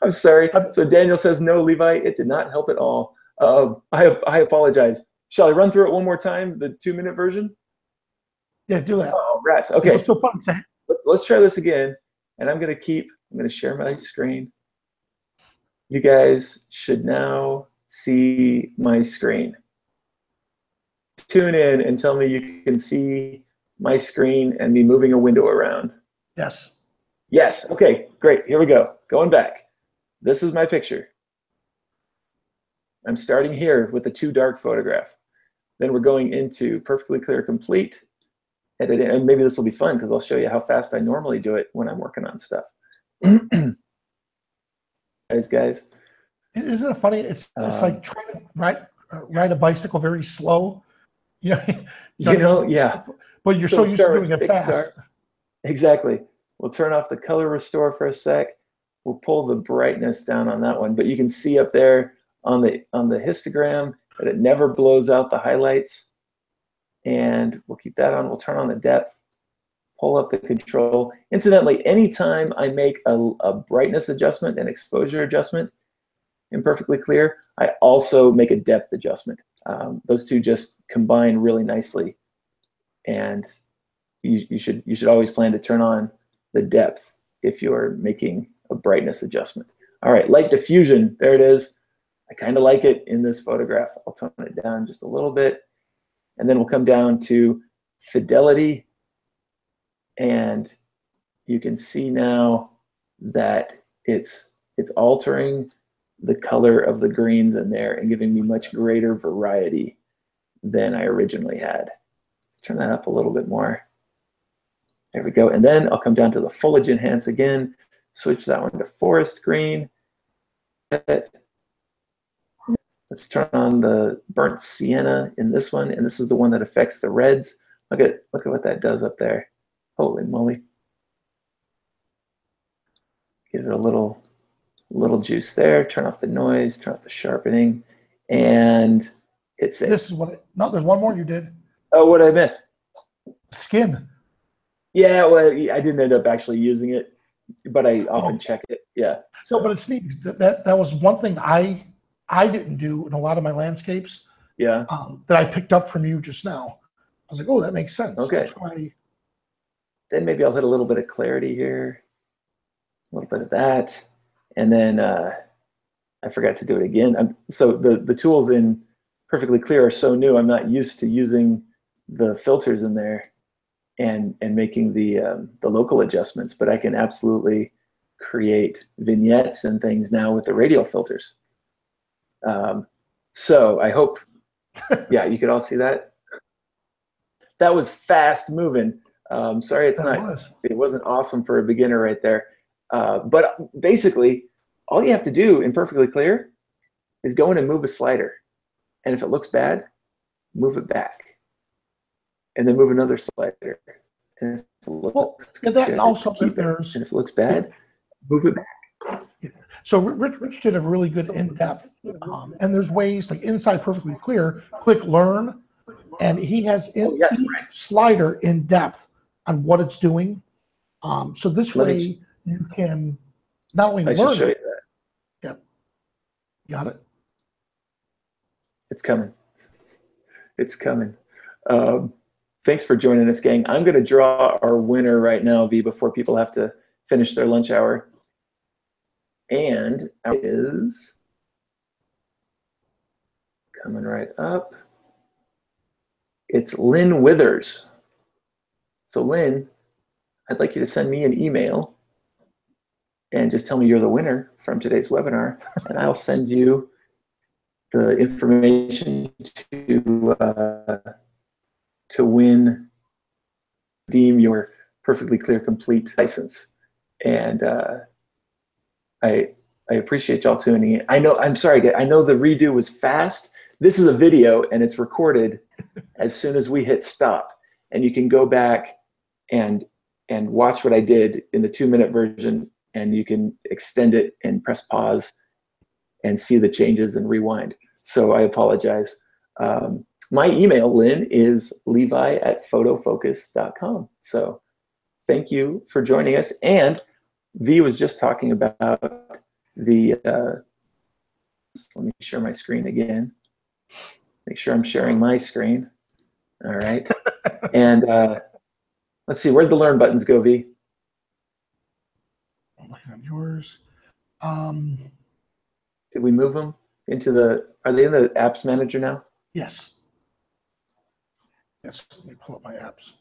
I'm sorry. So Daniel says, no, Levi, it did not help at all. I apologize. Shall I run through it one more time, the 2-minute version? Yeah, do that. Oh, rats. Okay. It was so fun. Let's try this again. And I'm going to share my screen. You guys should now see my screen. Tune in and tell me you can see my screen and me moving a window around. Yes. Yes. Okay, great. Here we go. Going back. This is my picture. I'm starting here with a too dark photograph. Then we're going into Perfectly Clear Complete. Editing, and maybe this will be fun because I'll show you how fast I normally do it when I'm working on stuff. Guys. Isn't it funny? It's like trying to ride a bicycle very slow. Yeah. Yeah. But you're so used to doing it fast. Start. Exactly. We'll turn off the color restore for a sec. We'll pull the brightness down on that one, but you can see up there on the histogram, that it never blows out the highlights. And we'll keep that on. We'll turn on the depth, pull up the control. Incidentally, anytime I make a brightness adjustment and exposure adjustment in Perfectly Clear, I also make a depth adjustment. Those two just combine really nicely. And you should always plan to turn on the depth if you're making a brightness adjustment. All right, light diffusion, there it is. I kind of like it in this photograph. I'll tone it down just a little bit. And then we'll come down to fidelity. And you can see now that it's altering the color of the greens in there and giving me much greater variety than I originally had. Let's turn that up a little bit more. There we go. And then I'll come down to the foliage enhance again, switch that one to forest green. Let's turn on the burnt sienna in this one, and this is the one that affects the reds. Look at what that does up there. Holy moly. Give it a little juice there, turn off the noise, turn off the sharpening, and hit save. This is what no, there's one more you did. Oh, what did I miss? Skin. Yeah, well, I didn't end up actually using it, but I often check it. Yeah. So, but it's neat. That was one thing I didn't do in a lot of my landscapes. Yeah. That I picked up from you just now. I was like, oh, that makes sense. Okay. Then maybe I'll hit a little bit of clarity here, a little bit of that, and then I forgot to do it again. So the tools in Perfectly Clear are so new. I'm not used to using the filters in there and making the local adjustments, but I can absolutely create vignettes and things now with the radial filters. So I hope, yeah, you could all see that. That was fast moving. Sorry, it wasn't awesome for a beginner right there. But basically, all you have to do in Perfectly Clear is go in and move a slider. And if it looks bad, move it back. And then move another slider. And if it looks and that good, also keep it. And if it looks bad, move it back. So Rich did a really good in-depth. And there's ways, like inside Perfectly Clear, click Learn. And he has each slider in depth on what it's doing. So this way you can not only learn show you it. that. Yep. Got it. It's coming. It's coming. Thanks for joining us, gang. I'm going to draw our winner right now, V, before people have to finish their lunch hour. And it is coming right up. It's Lynn Withers. So Lynn, I'd like you to send me an email and just tell me you're the winner from today's webinar, and I'll send you the information to redeem your Perfectly Clear Complete license. And I appreciate y'all tuning in. I'm sorry, I know the redo was fast. This is a video and it's recorded as soon as we hit stop. And you can go back and watch what I did in the 2-minute version, and you can extend it and press pause and see the changes and rewind. So I apologize. My email, Lynn, is levi@photofocus.com. So thank you for joining us. And V was just talking about the, let me share my screen again. Make sure I'm sharing my screen. All right. And let's see, where'd the learn buttons go, V? I'm looking at yours. Did we move them into are they in the apps manager now? Yes. Yes, let me pull up my apps.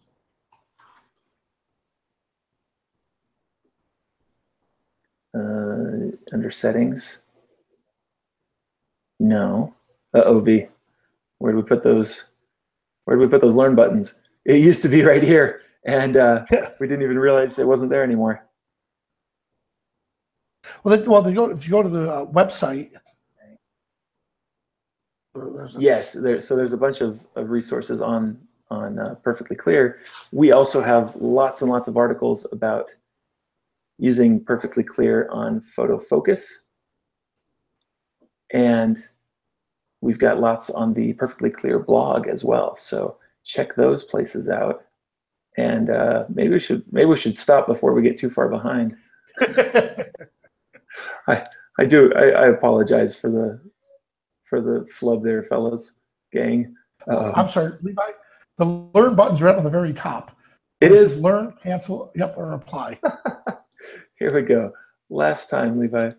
Under settings. No. Uh-oh, V. Where do we put those? Where do we put those learn buttons? It used to be right here, and we didn't even realize it wasn't there anymore. Well, if you go to the website. Yes, so there's a bunch of resources on Perfectly Clear. We also have lots and lots of articles about using Perfectly Clear on photo focus. And we've got lots on the Perfectly Clear blog as well. So check those places out. And maybe we should stop before we get too far behind. I apologize for the flub there, fellas, gang. I'm sorry, Levi. The learn button's right on the very top. It is learn, cancel, yep, or apply. Here we go. Last time, Levi.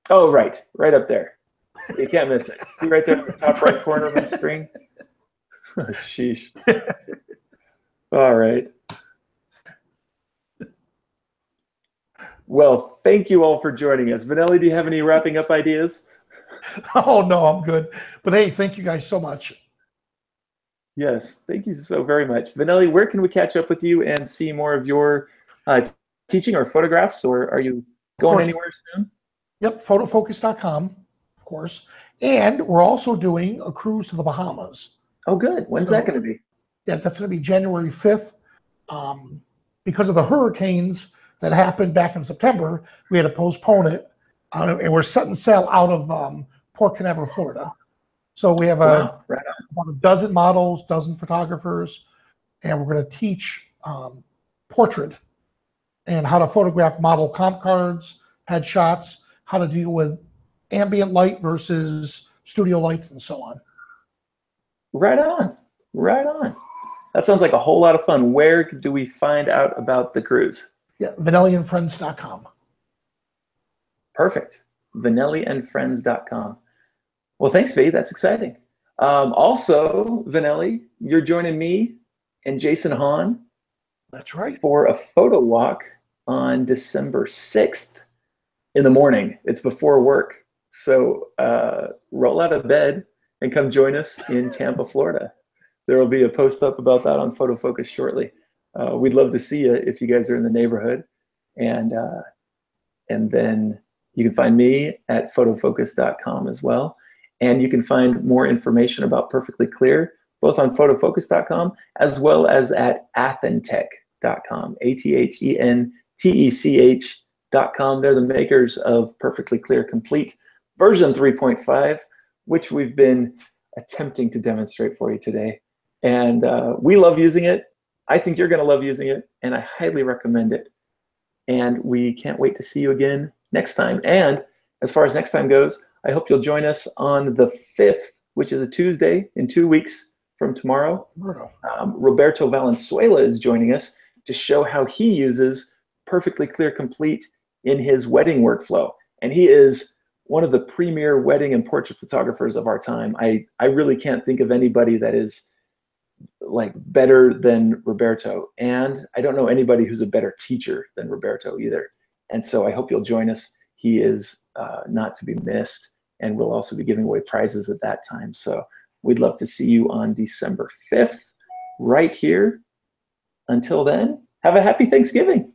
Oh, right up there. You can't miss it. See right there in the top right corner of the screen. Oh, sheesh. All right. Well, thank you all for joining us. Vanelli, do you have any wrapping up ideas? Oh, no, I'm good. But hey, thank you guys so much. Yes, thank you so very much. Vanelli, where can we catch up with you and see more of your teaching or photographs, or are you going anywhere soon? Yep, photofocus.com, of course. And we're also doing a cruise to the Bahamas. Oh, good. When's that going to be? Yeah, that's going to be January 5th. Because of the hurricanes that happened back in September, we had to postpone it. And we're setting sail out of Port Canaveral, Florida. So we have about a dozen models, dozen photographers, and we're going to teach portrait and how to photograph model comp cards, headshots, how to deal with ambient light versus studio lights, and so on. Right on. Right on. That sounds like a whole lot of fun. Where do we find out about the cruise? Yeah, vanelliandfriends.com. Perfect. vanelliandfriends.com. Well, thanks, V. That's exciting. Also, Vanelli, you're joining me and Jason Hahn. That's right. For a photo walk on December 6th in the morning. It's before work. So roll out of bed and come join us in Tampa, Florida. There will be a post up about that on Photo Focus shortly. We'd love to see you if you guys are in the neighborhood. And then you can find me at photofocus.com as well. And you can find more information about Perfectly Clear, both on photofocus.com as well as at Athentech.com, Athentech.com. They're the makers of Perfectly Clear Complete version 3.5, which we've been attempting to demonstrate for you today. And we love using it. I think you're going to love using it, and I highly recommend it. And we can't wait to see you again next time. And as far as next time goes, I hope you'll join us on the 5th, which is a Tuesday in 2 weeks from tomorrow. Roberto Valenzuela is joining us to show how he uses Perfectly Clear Complete in his wedding workflow. And he is one of the premier wedding and portrait photographers of our time. I really can't think of anybody that is like better than Roberto. And I don't know anybody who's a better teacher than Roberto either. And so I hope you'll join us. He is not to be missed. And we'll also be giving away prizes at that time. So we'd love to see you on December 5th right here. Until then, have a happy Thanksgiving.